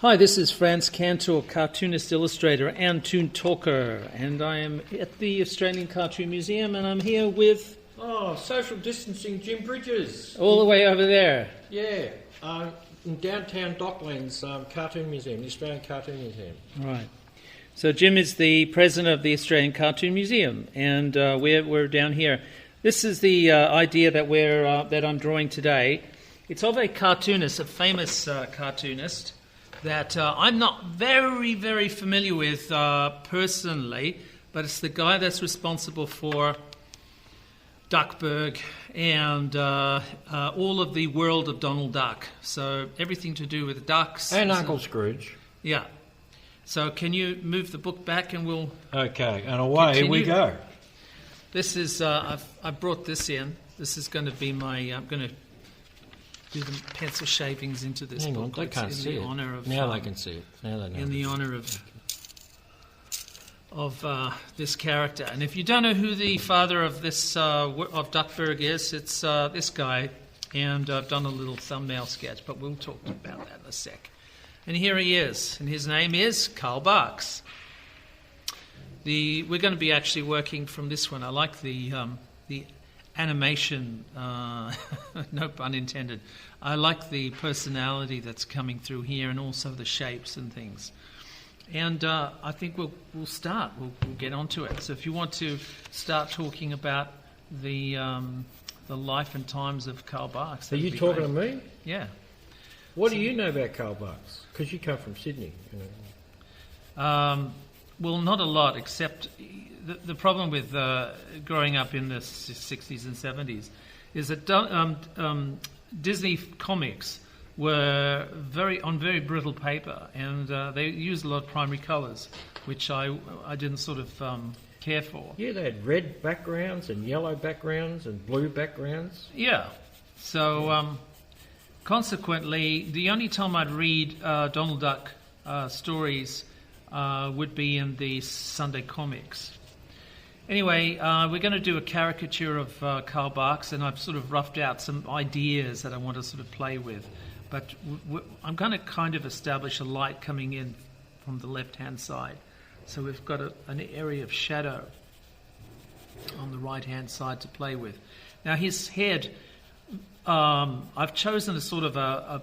Hi, this is Frantz Kantor, cartoonist, illustrator, and toon talker, and I am at the Australian Cartoon Museum, and I'm here with... social distancing Jim Bridges. All the way over there. Yeah, in downtown Docklands Cartoon Museum, the Australian Cartoon Museum. Right. So Jim is the president of the Australian Cartoon Museum, and we're down here. This is the idea that I'm drawing today. It's of a cartoonist, a famous cartoonist, that I'm not very, very familiar with personally, but it's the guy that's responsible for Duckburg and all of the world of Donald Duck. So everything to do with ducks. And Uncle Scrooge. Yeah. So can you move the book back and we'll... Okay, and away we go. This is, I brought this in. This is going to be my, I'm going to do the pencil shavings into this Hang book. on, they can't see it. Now they can see it. Now they know. In the honour of this character. And if you don't know who the father of this of Duckburg is, it's this guy. And I've done a little thumbnail sketch, but we'll talk about that in a sec. And here he is, and his name is Carl Barks. We're going to be actually working from this one. I like the animation, no pun intended. I like the personality that's coming through here, and also the shapes and things. And I think we'll start. We'll get onto it. So if you want to start talking about the life and times of Carl Barks, are you talking to me? Yeah. What do you know about Carl Barks? Because you come from Sydney. You know. Well, not a lot, except the problem with growing up in the 60s and 70s is that Disney comics were on very brittle paper, and they used a lot of primary colours, which I didn't sort of care for. Yeah, they had red backgrounds and yellow backgrounds and blue backgrounds. Yeah. So consequently, the only time I'd read Donald Duck stories would be in the Sunday comics. Anyway, we're going to do a caricature of Carl Barks, and I've sort of roughed out some ideas that I want to sort of play with. But I'm going to kind of establish a light coming in from the left-hand side. So we've got an area of shadow on the right-hand side to play with. Now his head, I've chosen a sort of a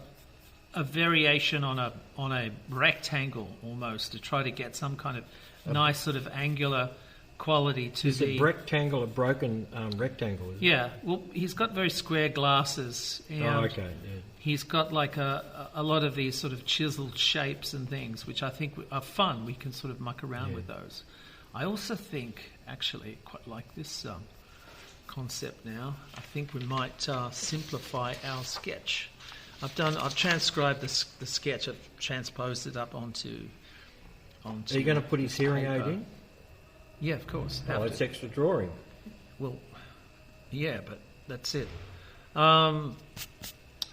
variation on a rectangle almost, to try to get some kind of nice sort of angular quality to is the rectangle a broken rectangle? Isn't it? Well, he's got very square glasses, and he's got like a lot of these sort of chiseled shapes and things, which I think are fun. We can sort of muck around with those. I also think, actually, quite like this concept now. I think we might simplify our sketch. I've transcribed the sketch. I've transposed it up onto. Are you going to put his hearing aid in? Yeah, of course. Oh, it's extra drawing. Well, yeah, but that's it.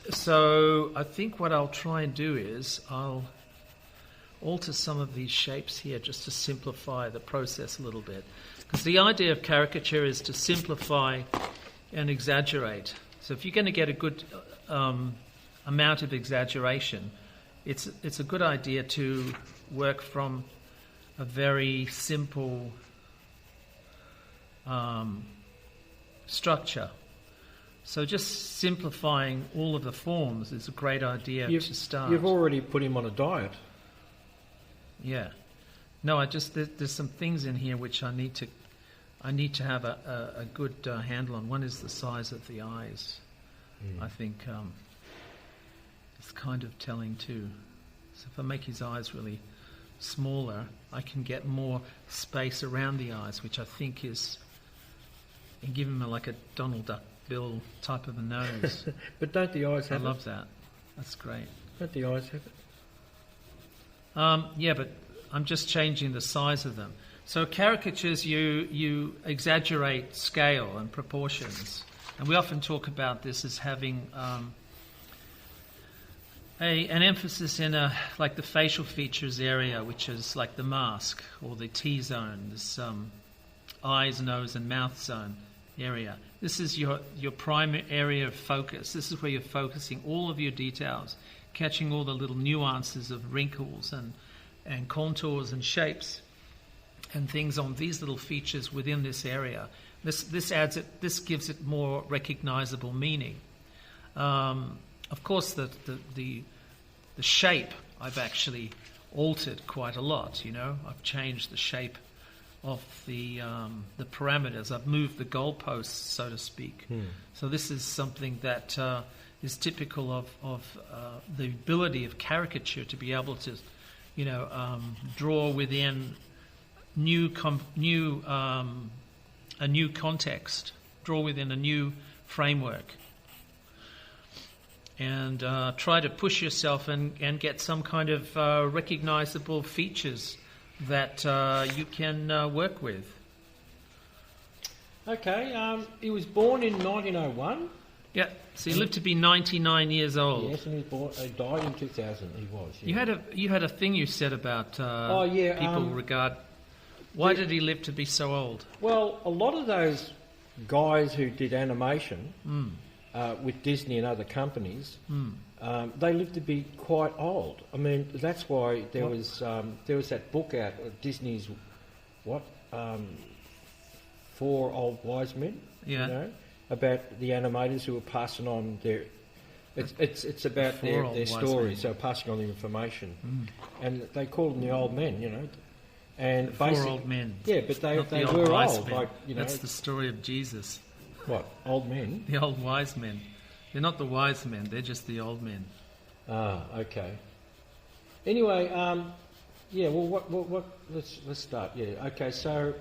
So I think what I'll try and do is I'll alter some of these shapes here just to simplify the process a little bit. Because the idea of caricature is to simplify and exaggerate. So if you're going to get a good amount of exaggeration, it's a good idea to work from a very simple structure. So just simplifying all of the forms is a great idea to start. You've already put him on a diet. Yeah. No, there's some things in here which I need to have a good handle on. One is the size of the eyes. I think it's kind of telling too. So if I make his eyes really smaller, I can get more space around the eyes, which I think is, and give him like a Donald Duck Bill type of a nose. But don't the eyes have it? I love that. That's great. Don't the eyes have it? Yeah, but I'm just changing the size of them. So caricatures, you exaggerate scale and proportions, and we often talk about this as having an emphasis in like the facial features area, which is like the mask or the T-zone, this eyes, nose, and mouth zone area. This is your primary area of focus. This is where you're focusing all of your details catching all the little nuances of wrinkles and contours and shapes and things on these little features within this area. This gives it more recognizable meaning. Of course, the shape I've actually altered quite a lot. I've changed the shape of the parameters. I've moved the goalposts, so to speak. So this is something that is typical of the ability of caricature to be able to, draw within a new context, draw within a new framework, and try to push yourself and get some kind of recognizable features that you can work with. Okay, he was born in 1901. Yeah, so he lived to be 99 years old. Yes, and he died in 2000. He was. Yeah. You had a thing you said about people regard. Why did he live to be so old? Well, a lot of those guys who did animation with Disney and other companies, they lived to be quite old. I mean, that's why there was that book out, Disney's Four Old Wise Men. Yeah. About the animators who were passing on their. It's about their stories. So passing on the information, and they called them the old men. And the four old men. Yeah, but they were old. Men. That's the story of Jesus. What, old men? The old wise men. They're not the wise men. They're just the old men. Ah, okay. Anyway, yeah. Well, what? Let's start. Yeah. Okay. So,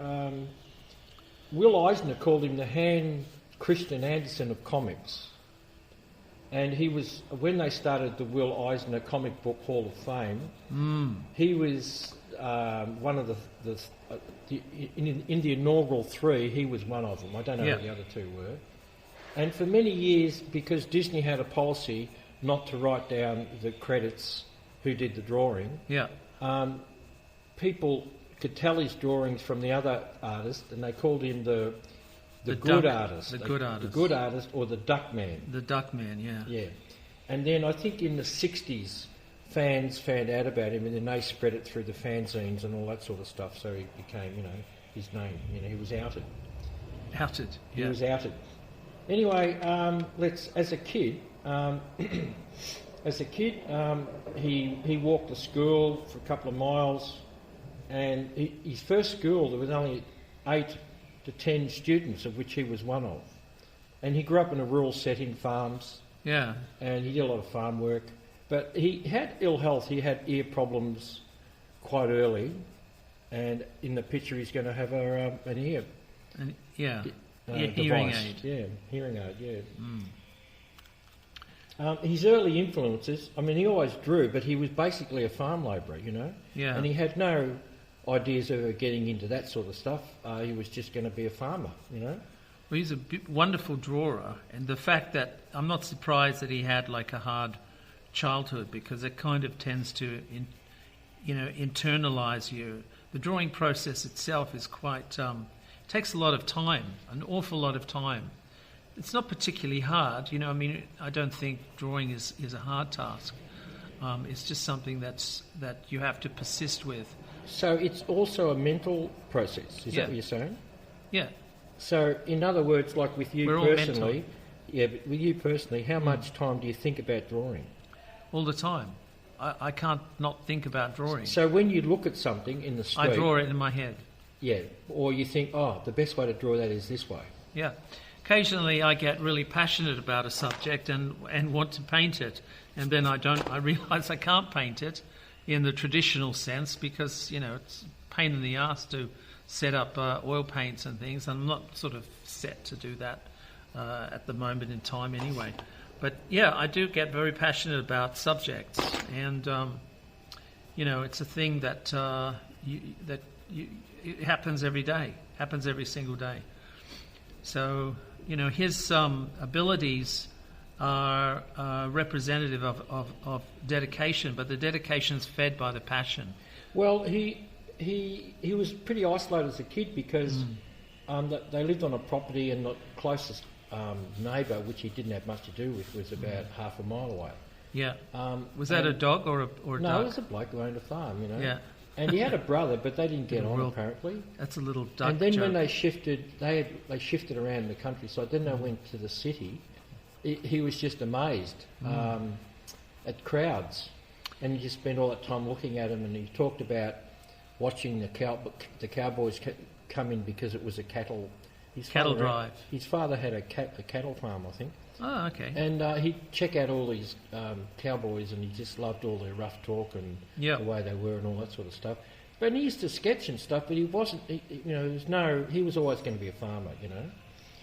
Will Eisner called him the Hans Christian Andersen of comics, and he was, when they started the Will Eisner Comic Book Hall of Fame, he was one of in the inaugural 3. He was one of them. I don't know who the other 2 were. And for many years, because Disney had a policy not to write down the credits who did the drawing, people could tell his drawings from the other artist, and they called him the good artist. The good artist. The good artist, or the duck man. The duck man, yeah. Yeah. And then I think in the 60s, fans found out about him, and then they spread it through the fanzines and all that sort of stuff, so he became, his name. He was outed. Outed, yeah. He was outed. Anyway, as a kid, he walked to school for a couple of miles, and his first school, there was only 8 to 10 students, of which he was one of. And he grew up in a rural setting, farms. Yeah. And he did a lot of farm work. But he had ill health. He had ear problems quite early. And in the picture, he's going to have an ear. Hearing aid. Yeah, hearing aid, yeah. His early influences, I mean, he always drew, but he was basically a farm labourer, Yeah. And he had no ideas of getting into that sort of stuff. He was just going to be a farmer, Well, he's a wonderful drawer, and the fact that I'm not surprised that he had like a hard childhood, because it kind of tends to, internalise you. The drawing process itself is quite takes a lot of time, an awful lot of time. It's not particularly hard, I don't think drawing is a hard task. It's just something that you have to persist with. So it's also a mental process, is that what you're saying? Yeah. So, in other words, like with you personally, but with you personally, how much time do you think about drawing? All the time. I can't not think about drawing. So when you look at something in the street... I draw it in my head. Yeah, or you think, the best way to draw that is this way. Yeah. Occasionally I get really passionate about a subject and want to paint it, and then I realise I can't paint it in the traditional sense, because, it's a pain in the arse to set up oil paints and things. I'm not sort of set to do that at the moment in time anyway. But yeah, I do get very passionate about subjects, and it's a thing that it happens every day, happens every single day. So his abilities are representative of dedication, but the dedication's fed by the passion. Well, he was pretty isolated as a kid, because they lived on a property, and the closest neighbour, which he didn't have much to do with, was about half a mile away. Yeah. Was that and- a dog or a No, duck? it was a bloke who owned a farm, you know. Yeah. And he had a brother, but they didn't get on Real- apparently. That's a little duck And then joke. when they shifted, they shifted around the countryside. Then they went to the city. He was just amazed at crowds, and he just spent all that time looking at them. And he talked about watching the cowboys come in because it was a cattle Drive. His father had a cattle farm, I think. Oh, okay. And he'd check out all these cowboys, and he just loved all their rough talk and Yeah. the way they were and all that sort of stuff. But he used to sketch and stuff, but he wasn't. He was always going to be a farmer, you know.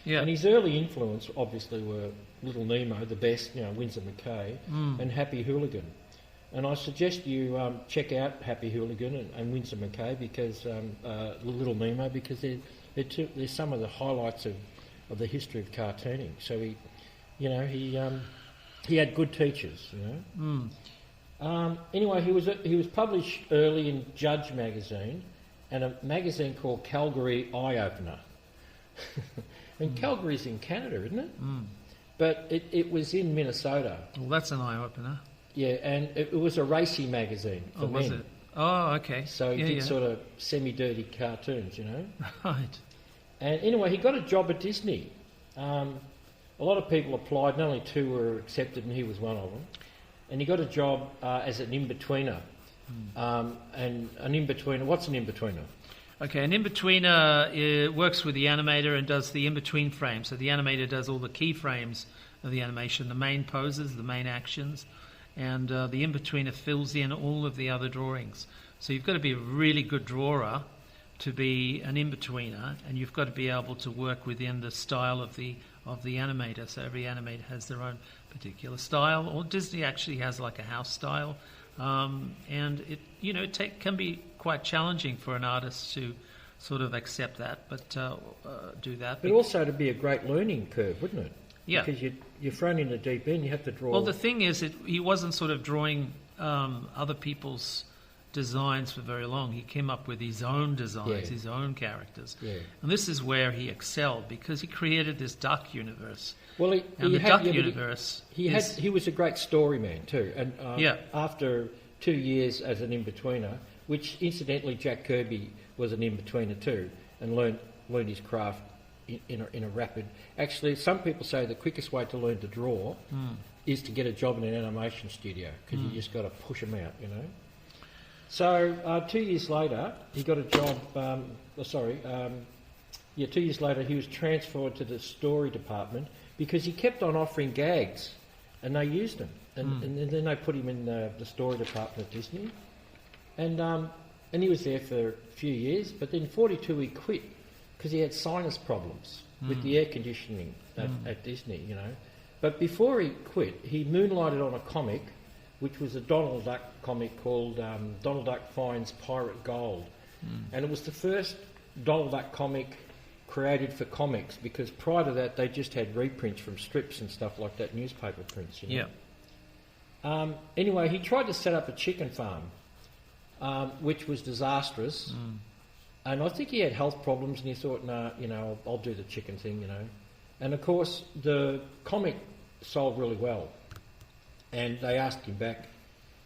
Yeah. And his early influence, obviously, were Little Nemo, the best, Winsor McCay, and Happy Hooligan. And I suggest you check out Happy Hooligan and Winsor McCay because Little Nemo, because they're some of the highlights of the history of cartooning. So he had good teachers, Anyway, he was published early in Judge magazine and a magazine called Calgary Eye Opener. And Calgary's in Canada, isn't it? But it was in Minnesota. Well, that's an eye-opener. Yeah, and it was a racy magazine for men. Was it? Oh, okay. So he did sort of semi-dirty cartoons, Right. And anyway, he got a job at Disney. A lot of people applied, and only 2 were accepted, and he was one of them. And he got a job as an in-betweener. And an in-betweener, what's an in-betweener? Okay, an in-betweener works with the animator and does the in-between frames. So the animator does all the key frames of the animation, the main poses, the main actions, and the in-betweener fills in all of the other drawings. So you've got to be a really good drawer to be an in-betweener, and you've got to be able to work within the style of the animator. So every animator has their own particular style, or Disney actually has like a house style, and it can be quite challenging for an artist to sort of accept that, but do that. But also to be a great learning curve, wouldn't it? Yeah. Because you're thrown in the deep end, you have to draw... Well, the thing is, he wasn't sort of drawing other people's designs for very long. He came up with his own designs, his own characters. Yeah. And this is where he excelled, because he created this duck universe. Well, he was a great story man too. And after 2 years as an in-betweener, which incidentally Jack Kirby was an in-betweener too, and learned his craft in a rapid... Actually, some people say the quickest way to learn to draw is to get a job in an animation studio, because you just got to push them out, So 2 years later, he got a job... 2 years later, he was transferred to the story department because he kept on offering gags, and they used him. And then they put him in the story department at Disney. And he was there for a few years, but then in 1942 he quit because he had sinus problems with the air conditioning at Disney, But before he quit, he moonlighted on a comic, which was a Donald Duck comic called Donald Duck Finds Pirate Gold. And it was the first Donald Duck comic created for comics, because prior to that they just had reprints from strips and stuff like that, newspaper prints, Anyway, he tried to set up a chicken farm, which was disastrous. And I think he had health problems, and he thought, I'll do the chicken thing, And of course, the comic sold really well, and they asked him back,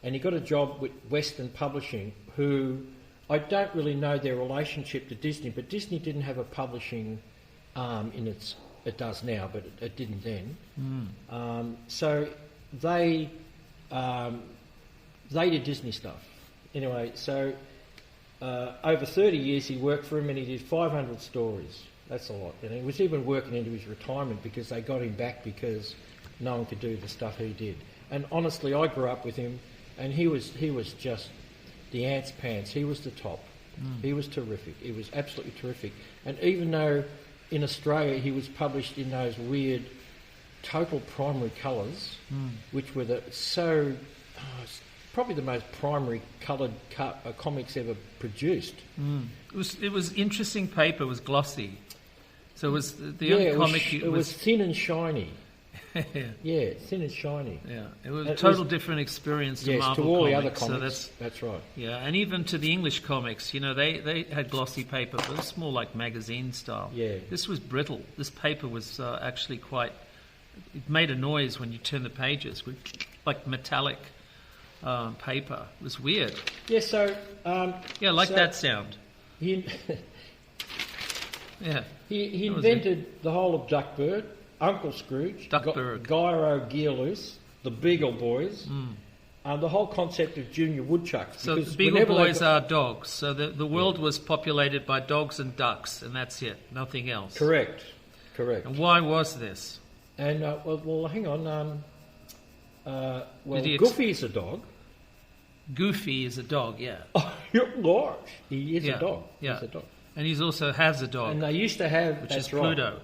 and he got a job with Western Publishing, who I don't really know their relationship to Disney, but Disney didn't have a publishing arm in its... It does now, but it didn't then. So they did Disney stuff. Anyway, so over 30 years he worked for him, and he did 500 stories. That's a lot. And he was even working into his retirement because they got him back because no one could do the stuff he did. And honestly, I grew up with him, and he was just the ant's pants. He was the top. He was terrific. He was absolutely terrific. And even though in Australia he was published in those weird total primary colours, which were probably the most primary coloured comics ever produced. It was interesting paper. It was glossy. So it was the only comic. It was thin and shiny. Yeah, thin and shiny. Yeah, it was a total different experience to Marvel to all comics. The other comics. So that's right. Yeah, and even to the English comics, they had glossy paper, but it's more like magazine style. Yeah. This was brittle. This paper was actually quite... It made a noise when you turn the pages. like metallic paper. It was weird. Yeah, so... Yeah, like so that sound. He, Yeah. he That was invented the whole of Duckbird, Uncle Scrooge, Duckbird. Gyro Gearloose, the Beagle Boys, the whole concept of Junior Woodchucks. So because the Beagle whenever they Boys are dogs. So the world was populated by dogs and ducks, and that's it. Nothing else. Correct. And why was this? And, well, hang on. Did he Goofy is a dog. Goofy is a dog, yeah. Oh, gosh. He is a dog. Yeah. He's a dog. And he also has a dog, And they used to have... which that's is right. Pluto.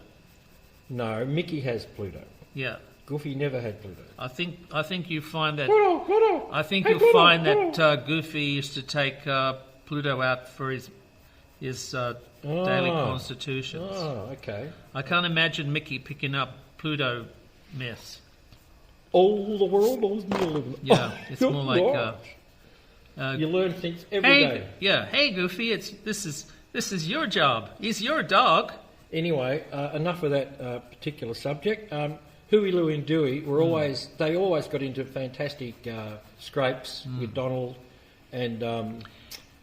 No, Mickey has Pluto. Yeah. Goofy never had Pluto. I think you find that... Pluto! I think Hey, you'll Pluto, find Pluto. that Goofy used to take Pluto out for his daily constitutions. Oh, okay. I can't imagine Mickey picking up Pluto mess. All the world owes me a living. Yeah, it's more like... you learn things every day. Hey Goofy, this is your job. He's your dog. Anyway, enough of that particular subject. Huey, Louie and Dewey were always got into fantastic scrapes with Donald and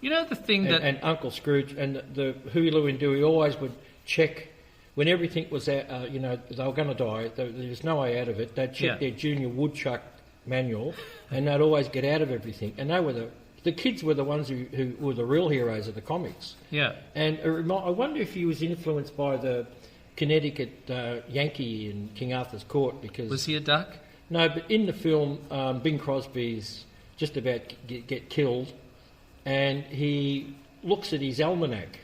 You know the thing that... and Uncle Scrooge, and the Huey, Louie and Dewey always would check when everything was out, they were going to die, there was no way out of it. They'd check their Junior Woodchuck manual, and they'd always get out of everything. And they were the kids were the ones who were the real heroes of the comics. Yeah. And I wonder if he was influenced by the Connecticut Yankee in King Arthur's Court, because... Was he a duck? No, but in the film, Bing Crosby's just about get killed, and he looks at his almanac.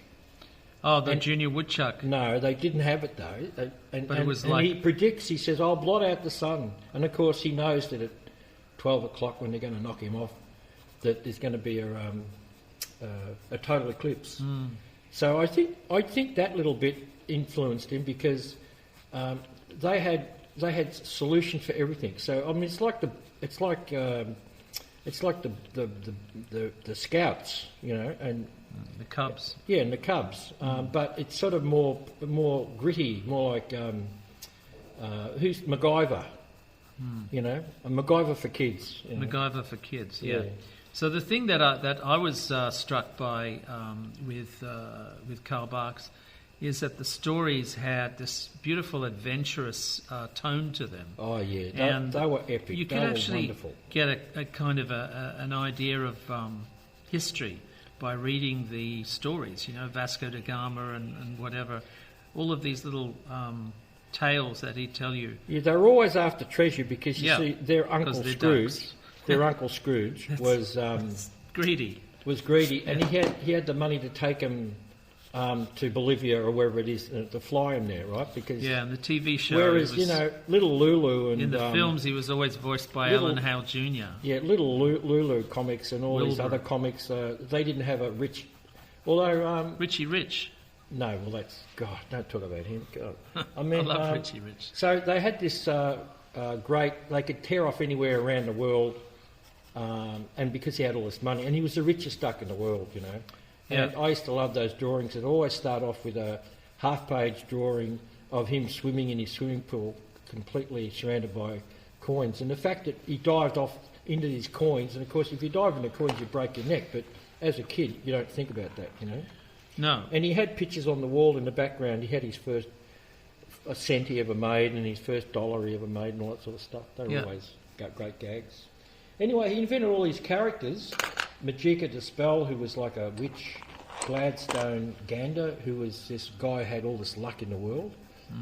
Oh, the Junior Woodchuck. No, they didn't have it though. But it was and like... he predicts, he says, I'll blot out the sun. And of course he knows that at 12 o'clock when they're going to knock him off, that there's going to be a total eclipse. So I think that little bit influenced him, because they had solutions for everything. So I mean, it's like the Scouts, and the Cubs. Yeah, and the Cubs. But it's sort of more gritty, more like who's MacGyver? A MacGyver for kids. MacGyver for kids. Yeah. So the thing that I was struck by with Karl Barks is that the stories had this beautiful, adventurous tone to them. Oh yeah, and they were epic. You could they actually were wonderful. Get a kind of an idea of history by reading the stories. Vasco da Gama and whatever, all of these little tales that he'd tell you. Yeah, they were always after treasure, because you see, their Uncle Scrooge. Ducks. Their Uncle Scrooge was greedy. And he had the money to take him to Bolivia or wherever it is to fly him there, right? Because and the TV show. Whereas little Lulu and in the films he was always voiced by Alan Hale Jr. Yeah, little Lulu comics and all these other comics, they didn't have a rich. Although Richie Rich. No, well that's God. Don't talk about him. God, I mean, I love Richie Rich. So they had this great. They could tear off anywhere around the world. And because he had all this money, and he was the richest duck in the world, And I used to love those drawings. It'd always start off with a half-page drawing of him swimming in his swimming pool, completely surrounded by coins. And the fact that he dived off into these coins, and of course, if you dive into coins, you break your neck. But as a kid, you don't think about that, No. And he had pictures on the wall in the background. He had his first cent he ever made, and his first dollar he ever made, and all that sort of stuff. They were always got great gags. Anyway, he invented all these characters. Majika Dispel, who was like a witch. Gladstone Gander, who was this guy who had all this luck in the world.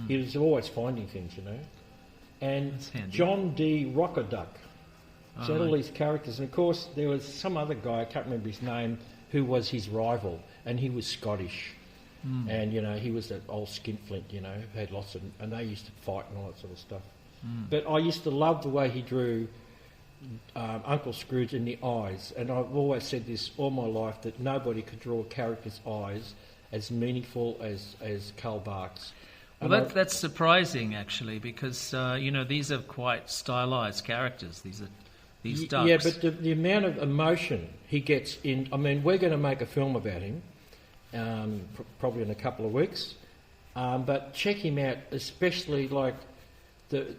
He was always finding things, And John D. Rockerduck. So all these characters. And of course, there was some other guy, I can't remember his name, who was his rival. And he was Scottish. And, he was that old skinflint, who had lots of... And they used to fight and all that sort of stuff. But I used to love the way he drew... Uncle Scrooge in the eyes, and I've always said this all my life, that nobody could draw a character's eyes as meaningful as Karl Barks. Well, that's surprising actually, because these are quite stylised characters. These ducks. Yeah, but the amount of emotion he gets in. I mean, we're going to make a film about him, probably in a couple of weeks. But check him out, especially like the.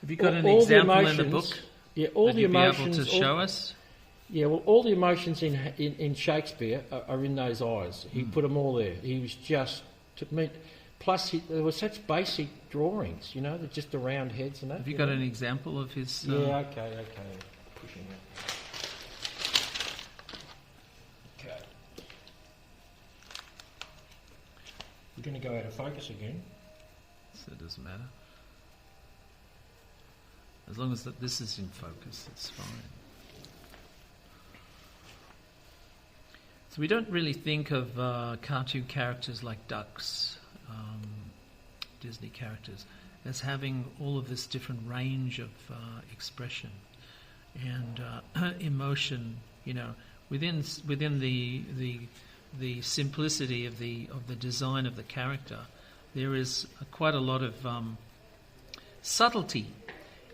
Have you got an example in the book? Yeah, all that the you'd emotions. be able to show us? Yeah, well, all the emotions in Shakespeare are in those eyes. He put them all there. He was just plus there were such basic drawings, you know, just the round heads and that. Have you got an example of his? Yeah, okay. Pushing it. Okay. We're going to go out of focus again. So it doesn't matter. As long as this is in focus, it's fine. So we don't really think of cartoon characters like ducks, Disney characters, as having all of this different range of expression and emotion. You know, within the simplicity of the design of the character, there is quite a lot of subtlety,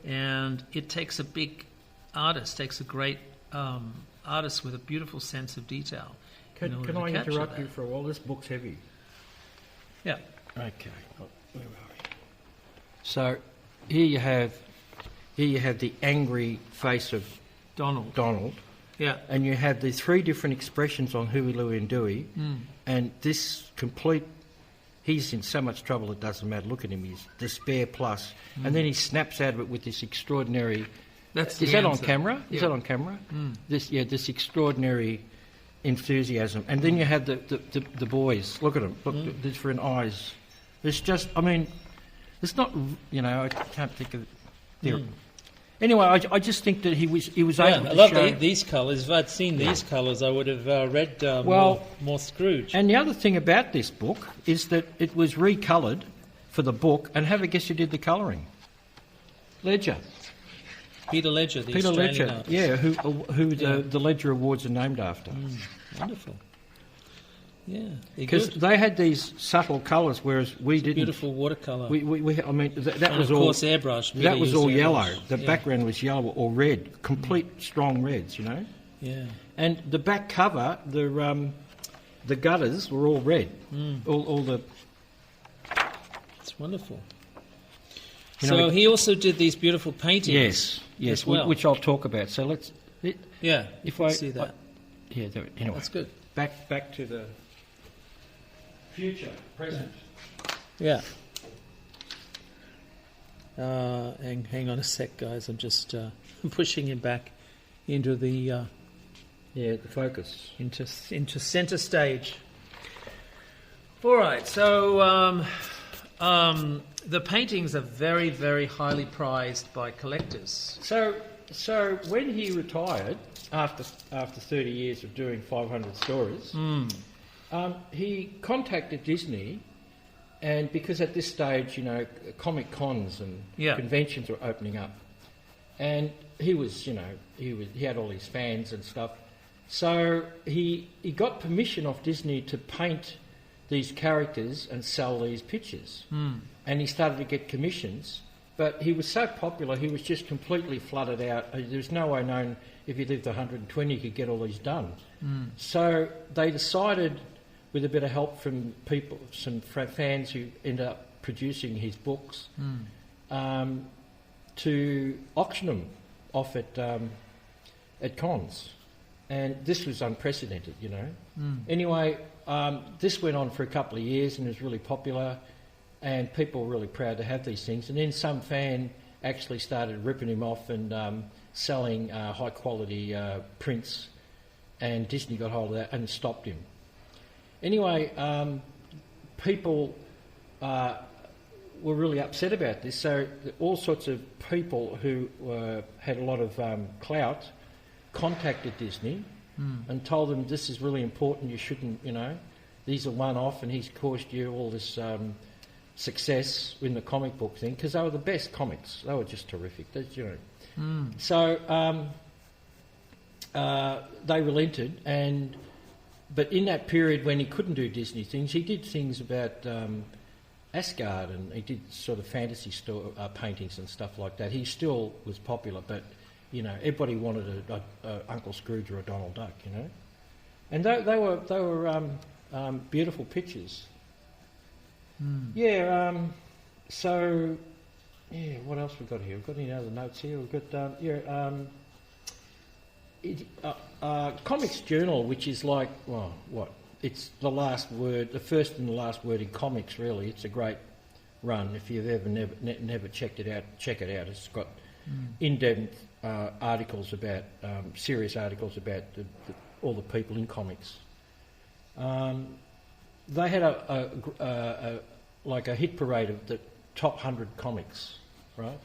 and it takes a big artist, takes a great artist with a beautiful sense of detail. Can I interrupt you for a while? This book's heavy. Yeah. Okay. Where are we? So here you have the angry face of Donald. Yeah. And you have the three different expressions on Huey, Louie and Dewey. And this he's in so much trouble it doesn't matter. Look at him, he's despair plus. And then he snaps out of it with this extraordinary... Is that on camera? Is that on camera? This extraordinary enthusiasm. And then you have the boys. Look at them. Look, the different eyes. It's just, I mean, it's not, you know, I can't think of... Anyway, I just think that he was able to show... I love these colours. If I'd seen these colours, I would have read more Scrooge. And the other thing about this book is that it was recoloured for the book, and have a guess who did the colouring? Ledger. Peter Ledger, the Australian artist. Yeah, who the Ledger Awards are named after. Wonderful. Yeah, because they had these subtle colours, whereas we didn't. Beautiful watercolour. I mean, that was of all. Course, airbrush. That was all yellow. The background was yellow or red, complete strong reds. You know. Yeah. And the back cover, the gutters were all red. All the. It's wonderful. So he also did these beautiful paintings. Yes, which I'll talk about. So let's. If I see that. Anyway, that's good. Back to the future, present. Yeah. Hang on a sec, guys. I'm just pushing him back into the the focus into centre stage. All right. So the paintings are very, very highly prized by collectors. So when he retired after 30 years of doing 500 stories, he contacted Disney, and because at this stage, you know, comic cons and conventions were opening up, and he was, you know, he had all his fans and stuff, so he got permission off Disney to paint these characters and sell these pictures, and he started to get commissions. But he was so popular, he was just completely flooded out. There's no way known if he lived 120 he could get all these done. So they decided, with a bit of help from people, some fans who ended up producing his books, to auction them off at cons. And this was unprecedented, you know. Anyway, this went on for a couple of years and was really popular. And people were really proud to have these things. And then some fan actually started ripping him off and selling high-quality prints, and Disney got hold of that and stopped him. Anyway, people were really upset about this, so all sorts of people who had a lot of clout contacted Disney and told them, this is really important, you shouldn't, you know, these are one-off, and he's caused you all this... success in the comic book thing, because they were the best comics. They were just terrific. You know. So they relented, but in that period when he couldn't do Disney things, he did things about Asgard, and he did sort of fantasy paintings and stuff like that. He still was popular, but you know, everybody wanted a Uncle Scrooge or a Donald Duck, you know. And they were beautiful pictures. So Yeah, what else we've got here? We've got any other notes here? We've got, Comics Journal, which is like, well, what? It's the last word, the first and the last word in comics, really. It's a great run. If you've ever never checked it out, check it out. It's got in-depth articles about, serious articles about all the people in comics. They had a hit parade of the top 100 comics, right?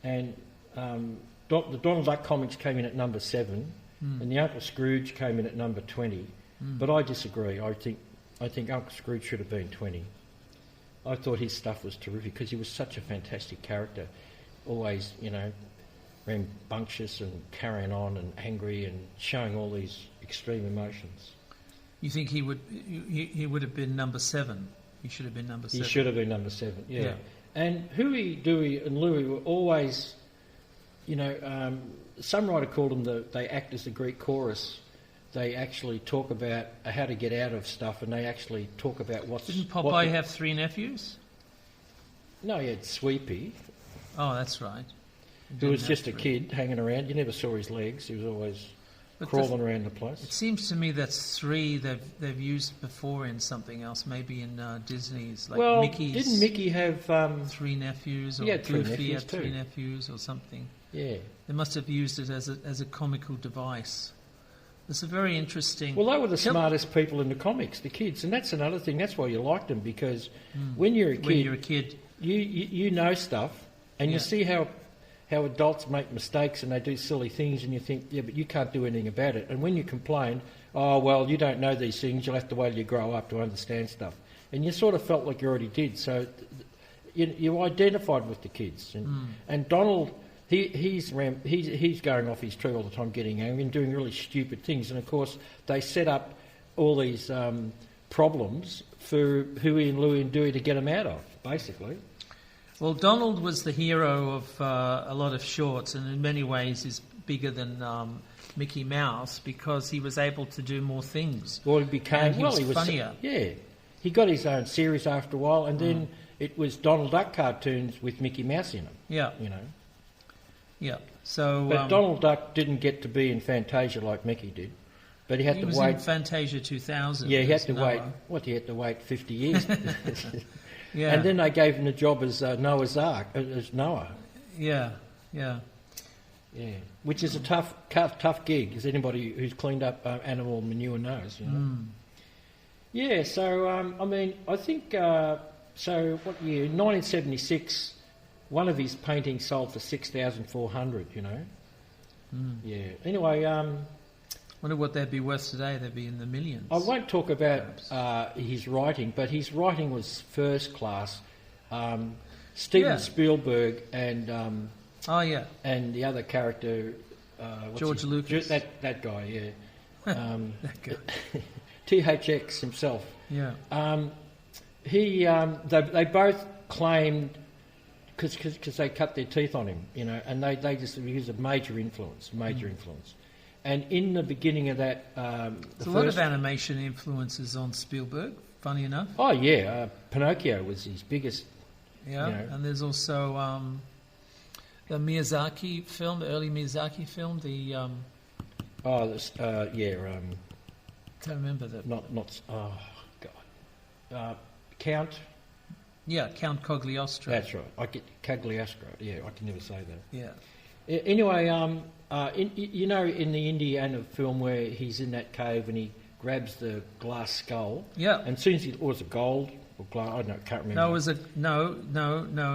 And the Donald Duck comics came in at number 7, and the Uncle Scrooge came in at number 20. But I disagree. I think Uncle Scrooge should have been 20. I thought his stuff was terrific because he was such a fantastic character. Always, rambunctious and carrying on and angry and showing all these extreme emotions. You think he would have been number 7? He should have been number 7. He should have been number 7, yeah. And Huey, Dewey and Louie were always, some writer called them they act as the Greek chorus. They actually talk about how to get out of stuff, and they actually talk about what's... Didn't Popeye have 3 nephews? No, he had Sweepy. Oh, that's right. Who was just a kid hanging around. You never saw his legs. He was always crawling around the place. It seems to me that's 3 they've used before in something else, maybe in Disney's, like Mickey's. Didn't Mickey have 3 nephews, or Goofy had 3 nephews, or something? Yeah, they must have used it as a comical device. It's a very interesting. Well, they were the smartest people in the comics, the kids, and that's another thing. That's why you liked them, because when you're a kid, you know stuff, and you see how adults make mistakes and they do silly things, and you think, yeah, but you can't do anything about it. And when you complain, oh, well, you don't know these things, you'll have to wait till you grow up to understand stuff. And you sort of felt like you already did, so you identified with the kids. And Donald, he's going off his tree all the time, getting angry and doing really stupid things. And, of course, they set up all these problems for Huey and Louie and Dewey to get them out of, basically. Well, Donald was the hero of a lot of shorts, and in many ways is bigger than Mickey Mouse because he was able to do more things. Well, he became... he was funnier. Yeah. He got his own series after a while, and then it was Donald Duck cartoons with Mickey Mouse in them. Yeah. Yeah. So, but Donald Duck didn't get to be in Fantasia like Mickey did. But he had to wait... He was in Fantasia 2000. Yeah, he had to wait... He had to wait 50 years. Yeah. And then they gave him the job as Noah's Ark, as Noah. Yeah. Which is a tough gig, as anybody who's cleaned up animal manure knows, Yeah, so, I think... so, what year? 1976, one of his paintings sold for 6,400, Yeah. Anyway... wonder what they'd be worth today. They'd be in the millions. I won't talk about his writing, but his writing was first class. Steven Spielberg and and the other character, George Lucas. That guy, that guy. THX himself. Yeah. They both claimed because they cut their teeth on him, and he was a major influence. And in the beginning of that... There's a lot of animation influences on Spielberg, funny enough. Oh, yeah. Pinocchio was his biggest... Yeah, and there's also the Miyazaki film, the early Miyazaki film, the... can't remember that. Oh, God. Count... Yeah, Count Cagliostro. That's right. I get Cagliostro. Yeah, I can never say that. Yeah. Anyway, in the Indiana film where he's in that cave and he grabs the glass skull. Yeah. And as soon as was it gold or glass? I don't know, can't remember. No, it was no.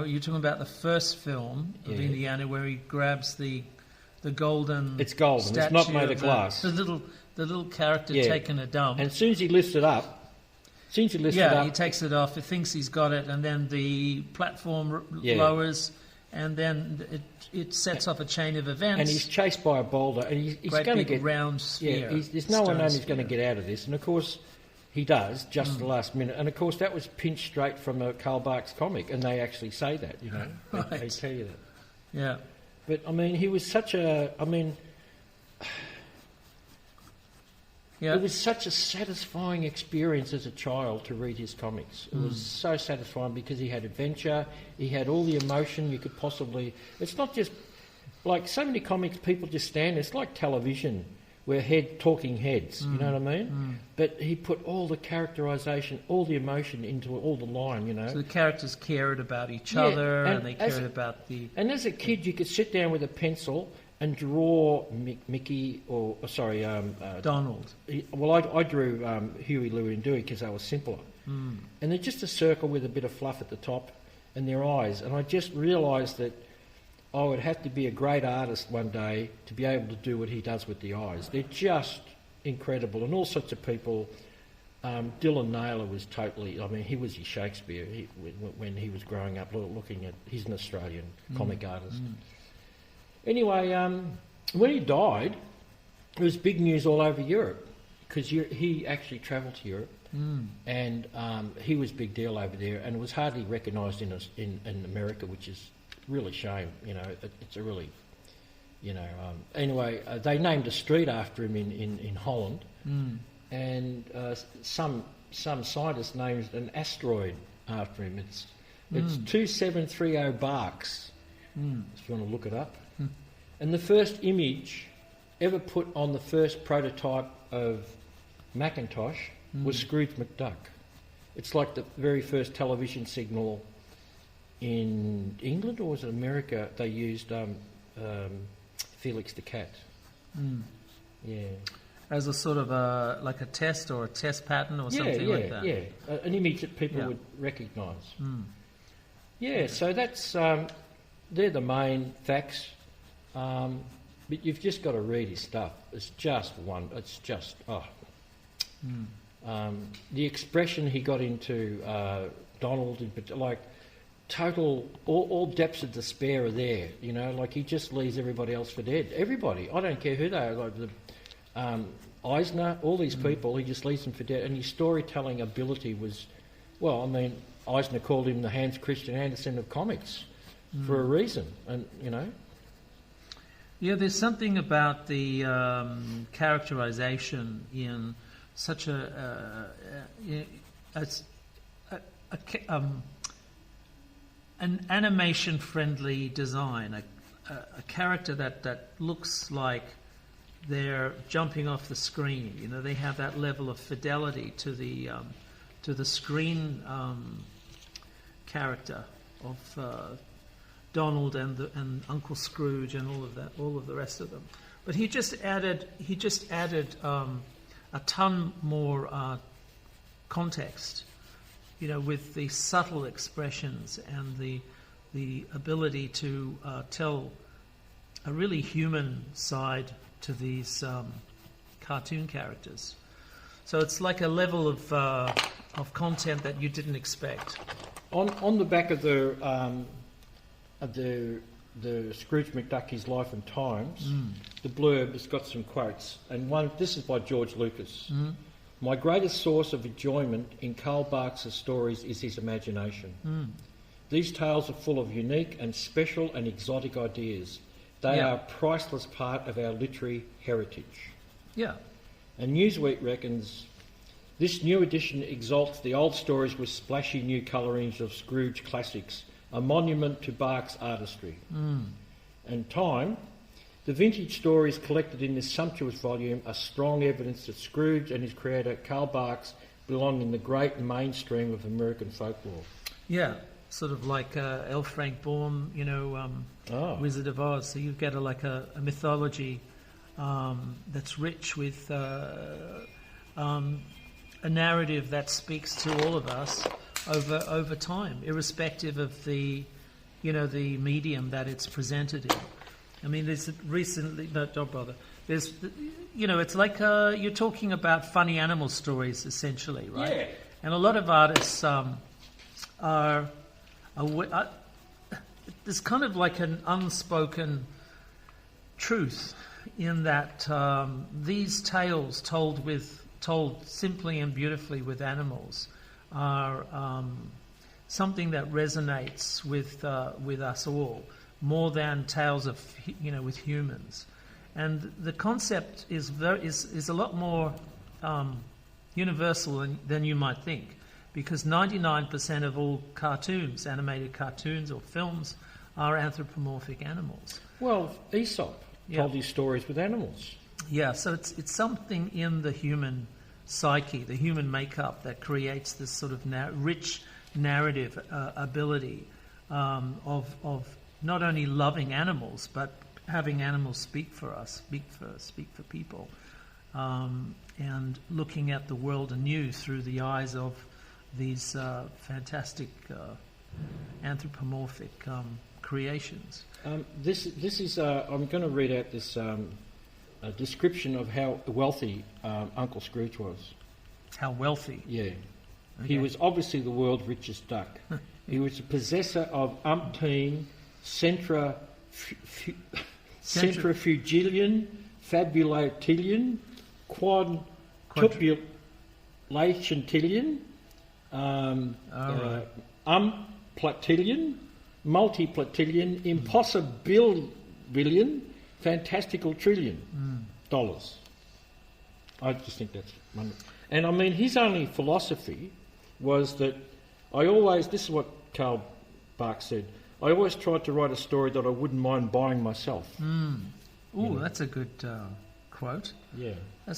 You're talking about the first film of Indiana where he grabs the golden. It's golden. It's not made of glass. The little character taking a dump. And as soon as he lifts it up. He takes it off. He thinks he's got it, and then the platform lowers. And then it sets off a chain of events. And he's chased by a boulder, and he's going to get round sphere. Yeah, there's no one known he's going to get out of this, and of course he does just at the last minute. And of course that was pinched straight from a Karl Barks comic, and they actually say that, Right. They tell you that. Yeah. But he was such a. Yeah. It was such a satisfying experience as a child to read his comics. It was so satisfying because he had adventure, he had all the emotion you could possibly... It's not just... Like so many comics, people just stand... It's like television, where talking heads, you know what I mean? But he put all the characterisation, all the emotion into all the line, you know. So the characters cared about each other, and they cared about the... And as a kid, you could sit down with a pencil and draw Mickey, Donald. Well, I drew Huey, Louie and Dewey because they were simpler. And they're just a circle with a bit of fluff at the top and their eyes. And I just realised that I would have to be a great artist one day to be able to do what he does with the eyes. They're just incredible. And all sorts of people... Dylan Naylor was totally... I mean, he was his Shakespeare when he was growing up, looking at... He's an Australian comic artist. Anyway, when he died, it was big news all over Europe because he actually travelled to Europe and he was a big deal over there, and it was hardly recognised in America, which is really shame. You know, it's a really, you know... anyway, they named a street after him in Holland, and some scientist named an asteroid after him. It's 2730 Barks, if you want to look it up. And the first image ever put on the first prototype of Macintosh was Scrooge McDuck. It's like the very first television signal in England, or was it America? They used Felix the Cat. Yeah. As a sort of like a test or a test pattern or something like that. Yeah, an image that people would recognise. Yeah, so that's they're the main facts. But you've just got to read his stuff. It's just the expression he got into Donald, like total, all depths of despair are there. You know, like he just leaves everybody else for dead. Everybody, I don't care who they are. Like the Eisner, all these people, he just leaves them for dead. And his storytelling ability was, well, I mean, Eisner called him the Hans Christian Andersen of comics for a reason, and you know. Yeah, there's something about the characterization in such an animation-friendly design, a character that looks like they're jumping off the screen. You know, they have that level of fidelity to the screen character of Donald and Uncle Scrooge and all of the rest of them. But he just added a ton more context, you know, with the subtle expressions and the ability to tell a really human side to these cartoon characters. So it's like a level of content that you didn't expect. On the back of the Scrooge McDuck, His Life and Times, the blurb has got some quotes, and this is by George Lucas. My greatest source of enjoyment in Karl Barks' stories is his imagination. These tales are full of unique and special and exotic ideas. They are a priceless part of our literary heritage. Yeah. And Newsweek reckons this new edition exalts the old stories with splashy new colourings of Scrooge classics, a monument to Barks' artistry. And Time, the vintage stories collected in this sumptuous volume are strong evidence that Scrooge and his creator, Karl Barks, belong in the great mainstream of American folklore. Yeah, sort of like L. Frank Baum, you know, Wizard of Oz. So you get a mythology that's rich with a narrative that speaks to all of us over time, irrespective of the medium that it's presented in. I mean, there's recently... No, don't bother. There's, it's like you're talking about funny animal stories, essentially, right? Yeah. And a lot of artists are there's kind of like an unspoken truth in that these tales told simply and beautifully with animals are something that resonates with us all more than tales of with humans, and the concept is a lot more universal than you might think, because 99% of all cartoons, animated cartoons or films, are anthropomorphic animals. Well, Aesop told his stories with animals. Yeah, so it's something in the human psyche, the human makeup, that creates this sort of rich narrative ability of not only loving animals, but having animals speak for us, speak for people, and looking at the world anew through the eyes of these fantastic anthropomorphic creations. This is. I'm going to read out this a description of how wealthy Uncle Scrooge was. How wealthy? Yeah. Okay. He was obviously the world's richest duck. He was a possessor of umpteen centrifugilion, fabulatillion, quadrupulationtillion, platillion, multiplatillion, impossibillion, fantastical trillion dollars. I just think that's wonderful. And I mean, his only philosophy was that this is what Karl Barks said, I always tried to write a story that I wouldn't mind buying myself. Ooh, that's a good quote. Yeah. I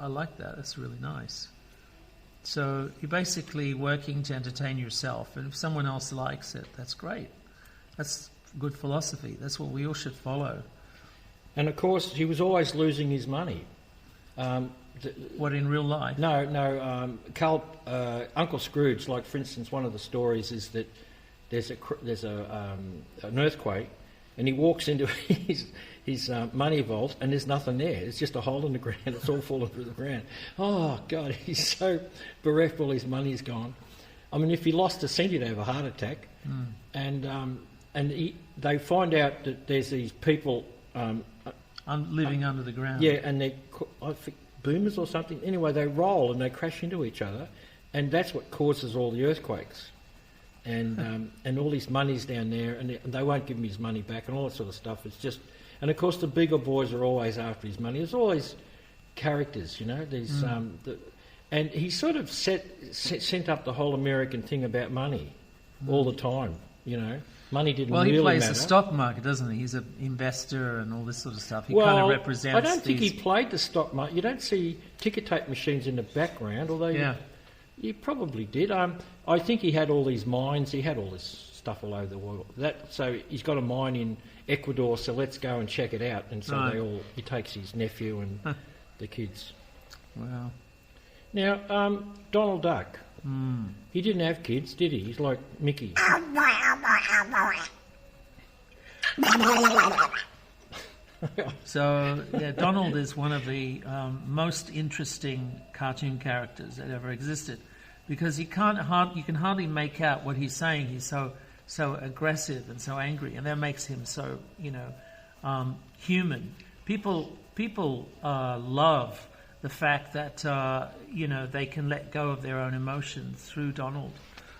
like that. That's really nice. So you're basically working to entertain yourself, and if someone else likes it, that's great. That's good philosophy. That's what we all should follow. And of course, he was always losing his money. What, in real life? No. Uncle Scrooge, like for instance, one of the stories is that there's an earthquake, and he walks into his money vault, and there's nothing there. It's just a hole in the ground. It's all fallen through the ground. Oh God, he's so bereft. All his money's gone. I mean, if he lost a cent, he'd have a heart attack. And they find out that there's these people living under the ground. Yeah, and they're boomers or something. Anyway, they roll and they crash into each other, and that's what causes all the earthquakes. And all his money's down there, and they won't give him his money back, and all that sort of stuff. It's just, and of course the bigger boys are always after his money. There's always characters, you know. These, and he sort of sent up the whole American thing about money all the time. You know, money didn't really matter. Well, he plays the stock market, doesn't he? He's an investor and all this sort of stuff. He kind of represents. I don't think he played the stock market. You don't see ticker tape machines in the background, although he probably did. I think he had all these mines. He had all this stuff all over the world. So he's got a mine in Ecuador. So let's go and check it out. And so he takes his nephew and the kids. Wow. Now Donald Duck. He didn't have kids, did he? He's like Mickey. So Donald is one of the most interesting cartoon characters that ever existed, because you can hardly make out what he's saying. He's so aggressive and so angry, and that makes him so human. People love the fact that they can let go of their own emotions through Donald,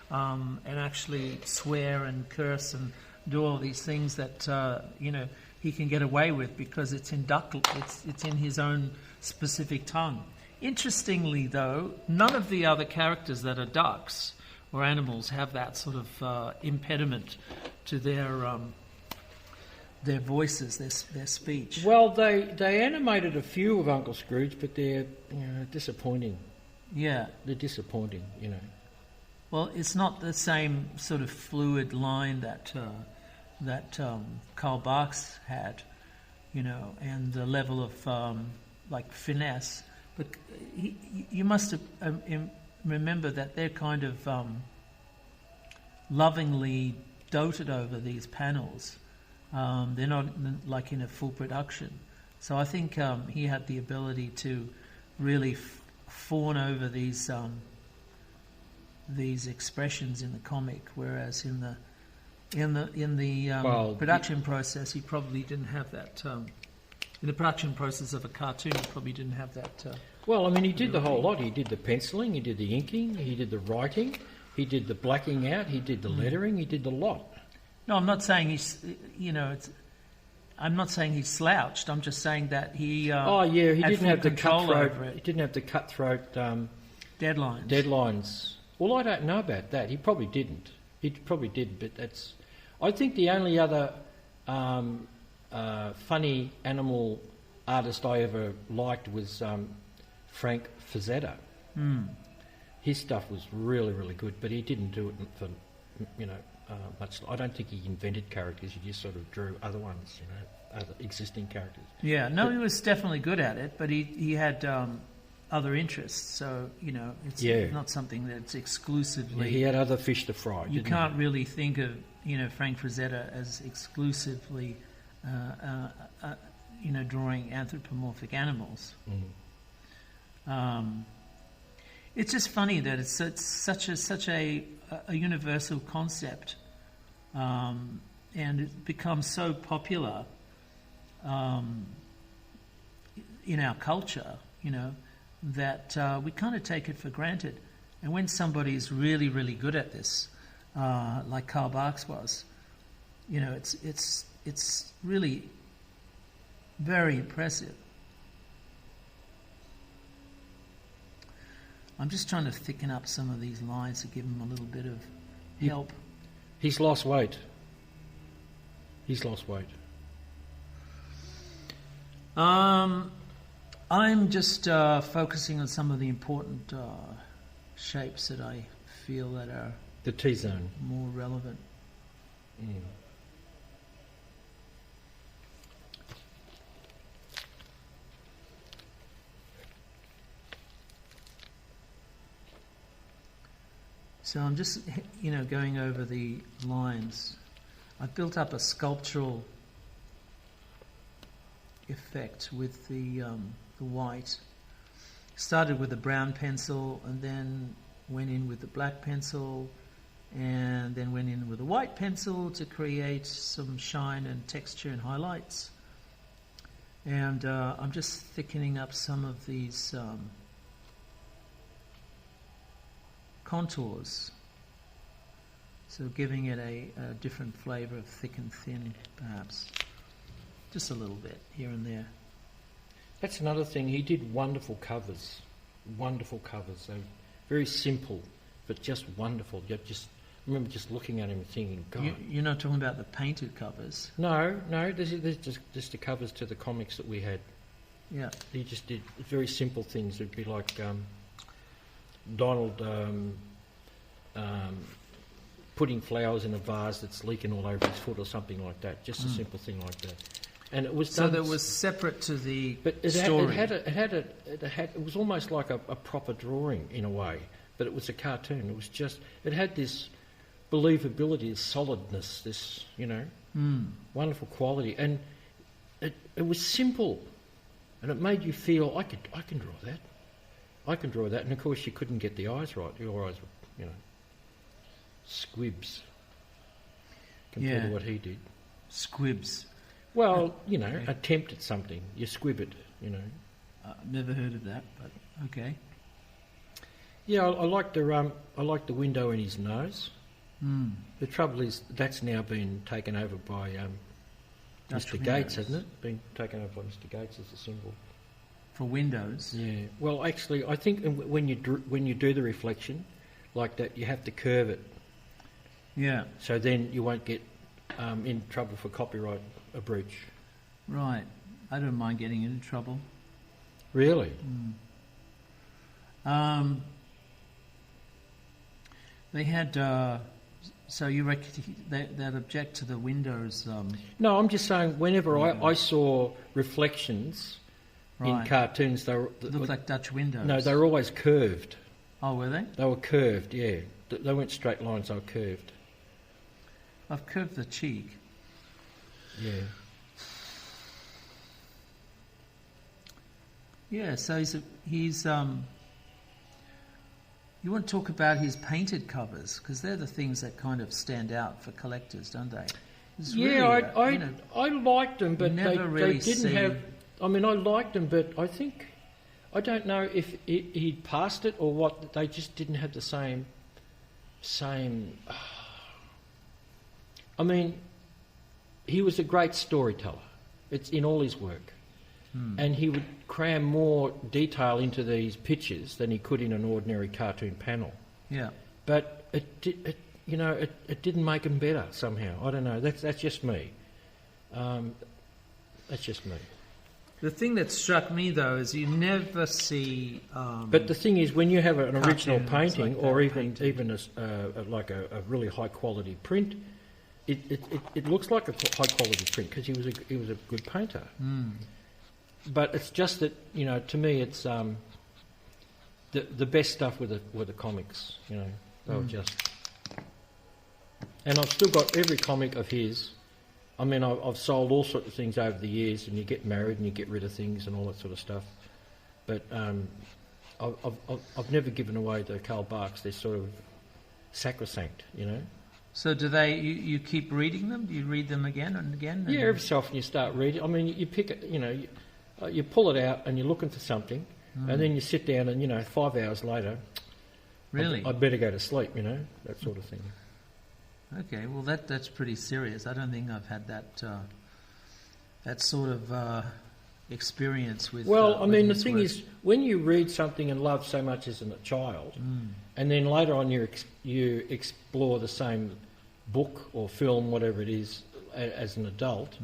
and actually swear and curse and do all these things that he can get away with, because it's in his own specific tongue. Interestingly, though, none of the other characters that are ducks or animals have that sort of impediment to their voices, their speech. Well, they animated a few of Uncle Scrooge, but they're disappointing. Yeah, they're disappointing. Well, it's not the same sort of fluid line that Karl Barks had, and the level of finesse. But you must have remember that they're kind of lovingly doted over these panels. They're not like in a full production. So I think he had the ability to really fawn over these expressions in the comic, whereas in the production process, he probably didn't have that. In the production process of a cartoon, he probably didn't have that. Well, I mean, he did the whole lot. He did the penciling, he did the inking, he did the writing, he did the blacking out, he did the lettering, he did the lot. No, I'm not saying he's. I'm not saying he slouched. I'm just saying that he. He had didn't full have the control cutthroat. over it. He didn't have the cutthroat Deadlines. Well, I don't know about that. He probably didn't. He probably did, but that's. I think the only other funny animal artist I ever liked was Frank Frazetta. His stuff was really, really good, but he didn't do it for, much. I don't think he invented characters. He just sort of drew other ones, other existing characters. Yeah, no, he was definitely good at it, but he had other interests. So it's not something that's exclusively. Yeah, he had other fish to fry. You can't really think of Frank Frazetta as exclusively drawing anthropomorphic animals. It's just funny that it's such a universal concept, and it becomes so popular in our culture, that we kind of take it for granted. And when somebody's really, really good at this, like Karl Barks was, it's really very impressive. I'm just trying to thicken up some of these lines to give him a little bit of help. He's lost weight. I'm just focusing on some of the important shapes that I feel that are The T-zone. more relevant. So I'm just, going over the lines. I've built up a sculptural effect with the white. Started with a brown pencil and then went in with the black pencil and then went in with a white pencil to create some shine and texture and highlights. And I'm just thickening up some of these contours, so giving it a different flavour of thick and thin, perhaps. Just a little bit here and there. That's another thing. He did wonderful covers. They're very simple, but just wonderful. I remember just looking at him and thinking, God. You're not talking about the painted covers? No. There's just the covers to the comics that we had. Yeah. He just did very simple things. It'd be like Donald putting flowers in a vase that's leaking all over his foot or something like that. Just a simple thing like that. And it was so done. that was separate to the story. It was almost like a proper drawing in a way, but it was a cartoon. It had this believability, this solidness, this wonderful quality, and it was simple, and it made you feel I can draw that. I can draw that, and of course you couldn't get the eyes right. Your eyes were, squibs compared to what he did. Squibs. Well, attempt at something. You squib it, I've never heard of that, but okay. Yeah, I like the window in his nose. The trouble is that's now been taken over by Mr. Gates, hasn't it? Been taken over by Mr. Gates as a symbol. For windows? Yeah. Well, actually, I think when you do the reflection like that, you have to curve it. Yeah. So then you won't get in trouble for copyright breach. Right. I don't mind getting into trouble. Really? They had. So you reckon they'd object to the windows? No, I'm just saying. Whenever I saw reflections. Right. In cartoons, they looked like Dutch windows. No, they were always curved. Oh, were they? They were curved, yeah. They weren't straight lines, they were curved. I've curved the cheek. Yeah. Yeah, so he's you want to talk about his painted covers, because they're the things that kind of stand out for collectors, don't they? I liked them, but they didn't have... I mean, I liked them, but I don't know if he'd passed it or what. They just didn't have the same. I mean, he was a great storyteller. It's in all his work. And he would cram more detail into these pictures than he could in an ordinary cartoon panel. Yeah. But it didn't make them better somehow. I don't know. That's just me. That's just me. The thing that struck me, though, is you never see... but the thing is, when you have an original painting, like or even like a really high-quality print, it looks like a high-quality print because he was a good painter. But it's just that, to me, it's the best stuff were the comics. They were just... And I've still got every comic of his. I mean, I've sold all sorts of things over the years, and you get married and you get rid of things and all that sort of stuff. But I've never given away the Karl Barks. They're sort of sacrosanct, So do they? You keep reading them? Do you read them again and again? Yeah, every so often you start reading. I mean, you pick it, you pull it out and you're looking for something, and then you sit down and 5 hours later, really, I'd better go to sleep. That sort of thing. Okay, well that's pretty serious. I don't think I've had that sort of experience with. Well, I mean, the his thing work. is, when you read something and love so much as a child, and then later on you explore the same book or film, whatever it is, as an adult,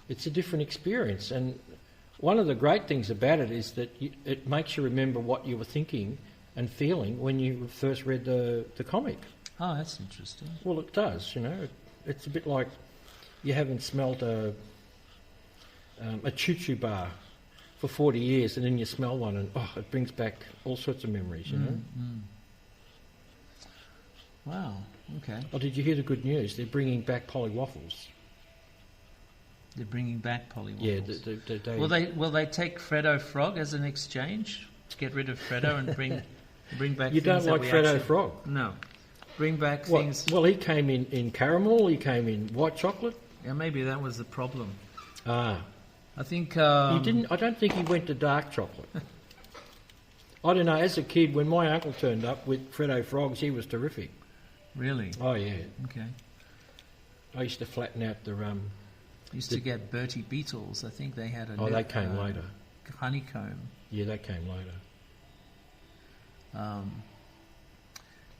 it's a different experience. And one of the great things about it is that it makes you remember what you were thinking and feeling when you first read the comic. Oh, that's interesting. Well, it does, It's a bit like you haven't smelt a choo-choo bar for 40 years and then you smell one and, it brings back all sorts of memories, Wow, okay. Oh, did you hear the good news? They're bringing back Polly Waffles. They're bringing back Polly Yeah, Waffles. Will they take Freddo Frog as an exchange to get rid of Freddo and bring back? You things don't like Freddo Frog? No. Bring back things. Well, he came in caramel. He came in white chocolate. Yeah, maybe that was the problem. Ah, I think he didn't. I don't think he went to dark chocolate. I don't know. As a kid, when my uncle turned up with Freddo Frogs, he was terrific. Really? Oh yeah. Okay. I used to flatten out the Used to get Bertie Beetles. I think they had a. Oh, they came later. Honeycomb. Yeah, they came later.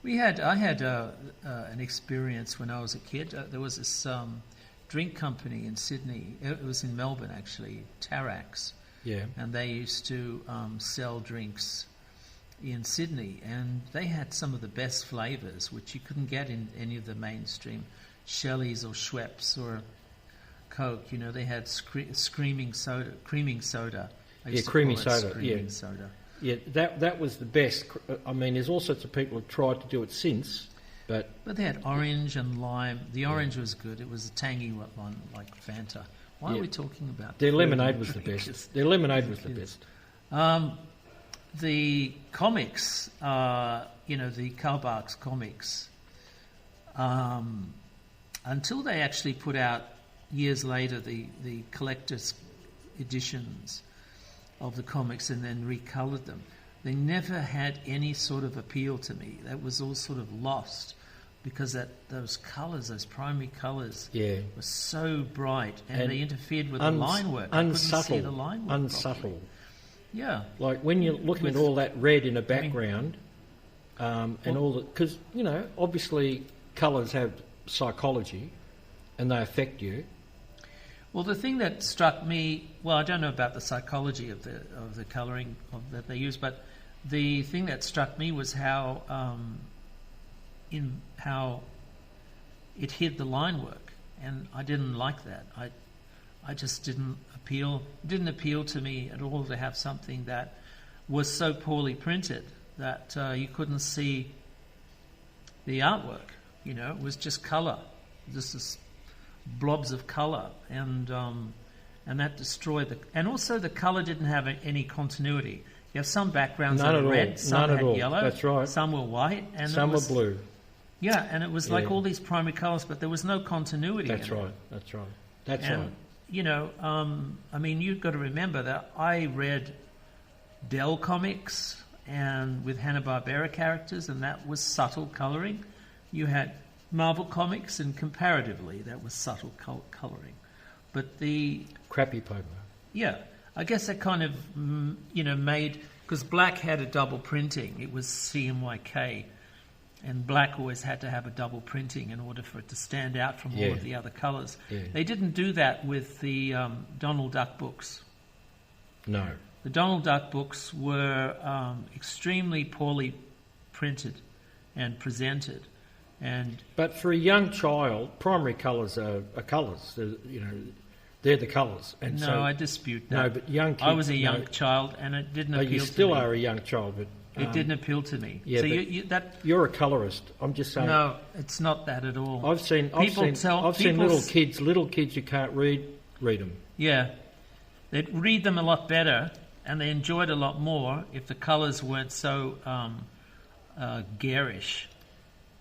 I had an experience when I was a kid. There was this drink company in Sydney. It was in Melbourne, actually, Tarax. Yeah. And they used to sell drinks in Sydney. And they had some of the best flavours, which you couldn't get in any of the mainstream Shelley's or Schweppes or Coke. They had creaming soda. Creaming soda. Creaming soda. Yeah, that was the best. I mean, there's all sorts of people who've tried to do it since, but they had orange and lime. The orange was good. It was a tangy one, like Fanta. Why are we talking about their lemonade was the best. Their lemonade was the best. The comics, the Karl Barks comics, until they actually put out years later the collector's editions of the comics and then recoloured them. They never had any sort of appeal to me. That was all sort of lost because those colours, those primary colours, were so bright and they interfered with the line work. I couldn't see the line work properly. Yeah. Like when you're looking at all that red in the background and all the... Because, obviously colours have psychology and they affect you. Well, the thing that struck me, I don't know about the psychology of the colouring that they use, but the thing that struck me was how it hid the line work, and I didn't like that. I just didn't appeal to me at all to have something that was so poorly printed that you couldn't see the artwork. It was just colour, just this blobs of colour, and that destroyed and also the colour didn't have any continuity. You have some backgrounds that are red, some had yellow, that's right. Some were white, and some were blue. Yeah, and it was like all these primary colours, but there was no continuity. That's right. I mean, you've got to remember that I read Dell comics and with Hanna-Barbera characters, and that was subtle colouring. You had Marvel Comics, and comparatively, that was subtle colouring. But the Crappy paper. yeah, I guess that kind of made, because black had a double printing. It was CMYK, and black always had to have a double printing in order for it to stand out from all of the other colours. Yeah. They didn't do that with the Donald Duck books. No. The Donald Duck books were extremely poorly printed and presented. But for a young child, primary colours are colours. They're the colours. And no, so, I dispute that. No, but young kids... I was a young child, and it didn't appeal to me. You still are a young child, but... It didn't appeal to me. Yeah, so but you're a colourist. I'm just saying... No, it's not that at all. I've seen little kids who can't read them. Yeah. They'd read them a lot better, and they enjoyed a lot more if the colours weren't so garish.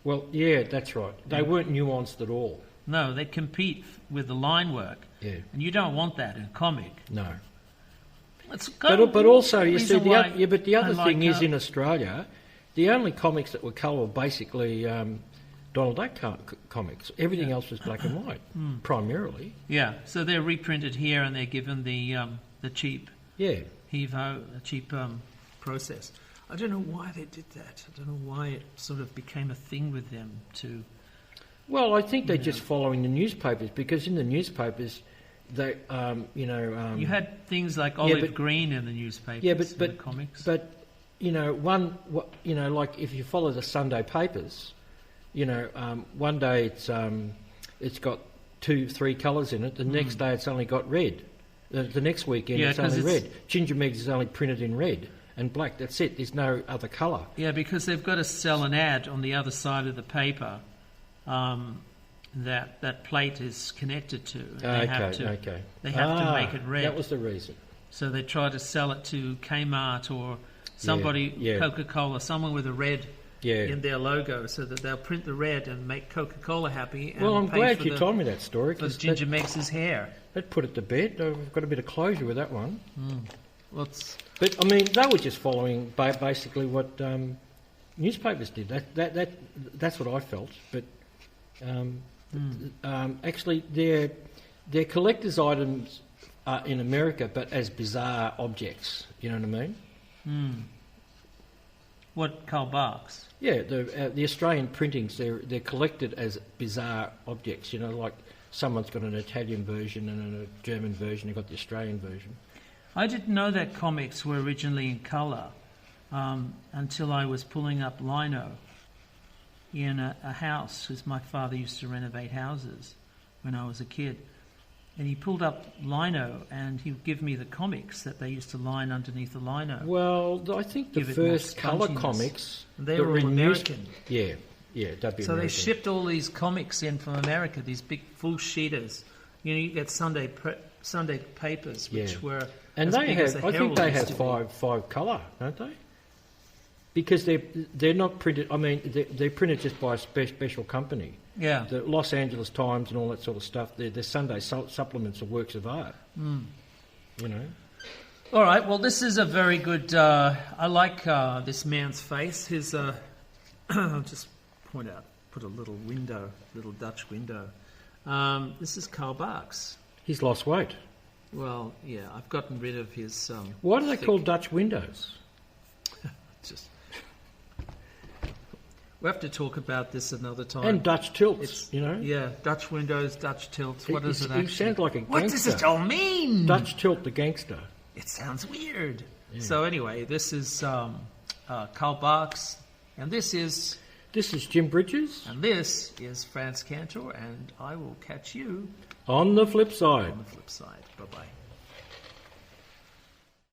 Well, yeah, that's right. They weren't nuanced at all. No, they compete with the line work. Yeah. And you don't want that in a comic. No. But also, you see, the other thing is in Australia, the only comics that were colour were basically Donald Duck comics. Everything else was black and white, primarily. Yeah, so they're reprinted here and they're given the cheap HEVO, the cheap process. I don't know why they did that. I don't know why it sort of became a thing with them to... Well, I think they're just following the newspapers, because in the newspapers... They, you had things like olive green in the newspapers, but comics. But like if you follow the Sunday papers, one day it's got 2-3 colours in it. The next day it's only got red. The next weekend it's only red. Ginger Megs is only printed in red and black. That's it. There's no other colour. Yeah, because they've got to sell an ad on the other side of the paper. That plate is connected to. They have to make it red. That was the reason. So they try to sell it to Kmart or somebody, Coca-Cola, someone with a red in their logo, so that they'll print the red and make Coca-Cola happy. And well, I'm glad you told me that story. Because Ginger Megs' hair. That put it to bed. I've got a bit of closure with that one. Well, but, I mean, they were just following basically what newspapers did. That's what I felt. But... actually, they're collector's items in America, but as bizarre objects. You know what I mean? What, Karl Barks? Yeah, the Australian printings, they're collected as bizarre objects. Like someone's got an Italian version and a German version. They've got the Australian version. I didn't know that comics were originally in colour until I was pulling up lino in a house, because my father used to renovate houses when I was a kid. And he pulled up lino and he would give me the comics that they used to line underneath the lino. Well, I think the first colour comics... They were all American. Yeah, that'd be American. So they shipped all these comics in from America, these big full sheeters. You get Sunday papers, which were as big as the Herald. I think they have five colour, don't they? Because they're not printed. I mean, they're printed just by a special company. Yeah. The Los Angeles Times and all that sort of stuff. They're Sunday supplements of works of art. All right. Well, this is a very good. I like this man's face. His. I'll just point out. Put a little Dutch window. This is Karl Barks. He's lost weight. Well, yeah. I've gotten rid of his. Why do they call Dutch windows? Just. We'll have to talk about this another time. And Dutch tilts, Yeah, Dutch windows, Dutch tilts. What does it actually... He sounds like a gangster. What does it all mean? Dutch tilt the gangster. It sounds weird. Yeah. So anyway, this is Karl Barks, and this is... This is Jim Bridges. And this is Frantz Kantor, and I will catch you... on the flip side. On the flip side.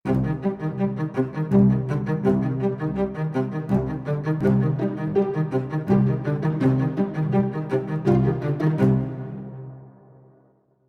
Bye-bye.